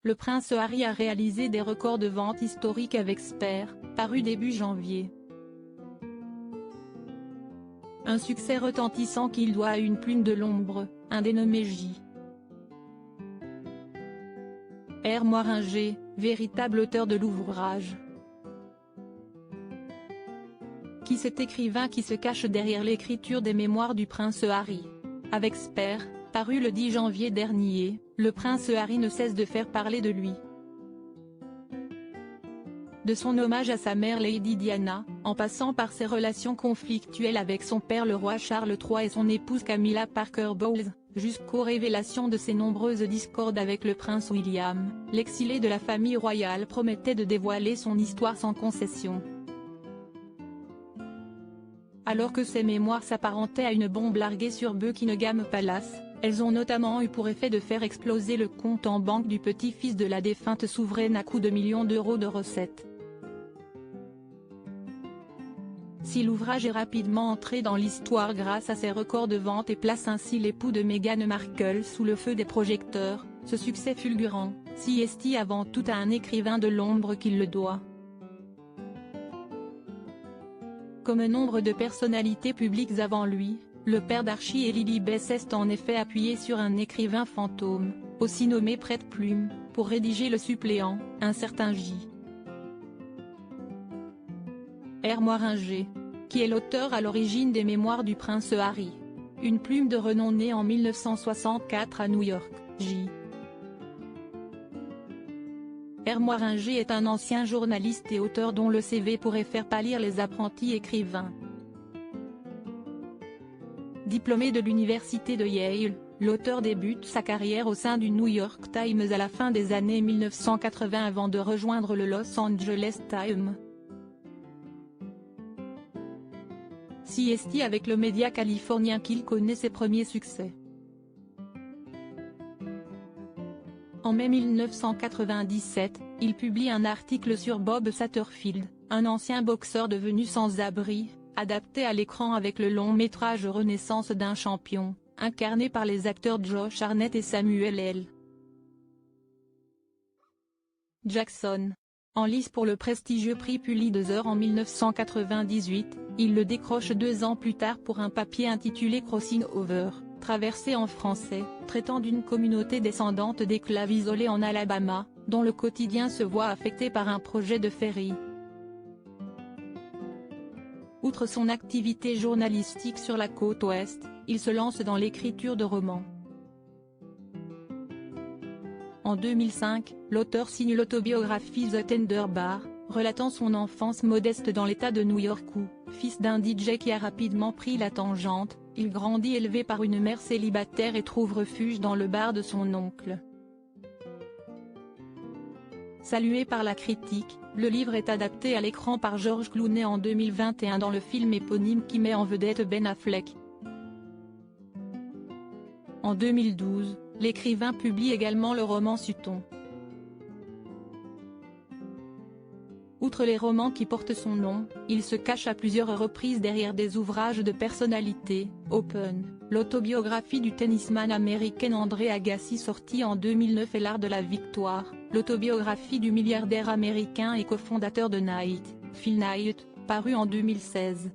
le prince Harry a réalisé des records de vente historiques avec Spare, paru début janvier. Un succès retentissant qu'il doit à une plume de l'ombre, un dénommé J. R. Moiringer, véritable auteur de l'ouvrage. Qui cet écrivain qui se cache derrière l'écriture des mémoires du prince Harry? Avec Spare, paru le 10 janvier dernier, le prince Harry ne cesse de faire parler de lui. De son hommage à sa mère Lady Diana, en passant par ses relations conflictuelles avec son père le roi Charles III et son épouse Camilla Parker Bowles, jusqu'aux révélations de ses nombreuses discordes avec le prince William, l'exilé de la famille royale promettait de dévoiler son histoire sans concession. Alors que ses mémoires s'apparentaient à une bombe larguée sur Buckingham Palace, elles ont notamment eu pour effet de faire exploser le compte en banque du petit-fils de la défunte souveraine à coups de millions d'euros de recettes. Si l'ouvrage est rapidement entré dans l'histoire grâce à ses records de vente et place ainsi l'époux de Meghan Markle sous le feu des projecteurs, ce succès fulgurant, est avant tout à un écrivain de l'ombre qu'il le doit. Comme nombre de personnalités publiques avant lui, le père d'Archie et Lilibet s'est en effet appuyé sur un écrivain fantôme, aussi nommé prête-plume, pour rédiger le suppléant, un certain J. R. Moiringer, qui est l'auteur à l'origine des mémoires du prince Harry. Une plume de renom née en 1964 à New York, J. R. Moiringer est un ancien journaliste et auteur dont le CV pourrait faire pâlir les apprentis écrivains. Diplômé de l'université de Yale, l'auteur débute sa carrière au sein du New York Times à la fin des années 1980 avant de rejoindre le Los Angeles Times. C'est avec le média californien qu'il connaît ses premiers succès. En mai 1997, il publie un article sur Bob Satterfield, un ancien boxeur devenu sans-abri, adapté à l'écran avec le long-métrage Renaissance d'un champion, incarné par les acteurs Josh Hartnett et Samuel L. Jackson. En lice pour le prestigieux prix Pulitzer en 1998, il le décroche 2 ans plus tard pour un papier intitulé Crossing Over, traversé en français, traitant d'une communauté descendante d'esclaves isolés en Alabama, dont le quotidien se voit affecté par un projet de ferry. Outre son activité journalistique sur la côte ouest, il se lance dans l'écriture de romans. En 2005, l'auteur signe l'autobiographie The Tender Bar, relatant son enfance modeste dans l'état de New York où, fils d'un DJ qui a rapidement pris la tangente, il grandit élevé par une mère célibataire et trouve refuge dans le bar de son oncle. Salué par la critique, le livre est adapté à l'écran par George Clooney en 2021 dans le film éponyme qui met en vedette Ben Affleck. En 2012, l'écrivain publie également le roman Sutton. Outre les romans qui portent son nom, il se cache à plusieurs reprises derrière des ouvrages de personnalité, Open, l'autobiographie du tennisman américain André Agassi sortie en 2009 et L'Art de la Victoire, l'autobiographie du milliardaire américain et cofondateur de Knight, Phil Knight, parue en 2016.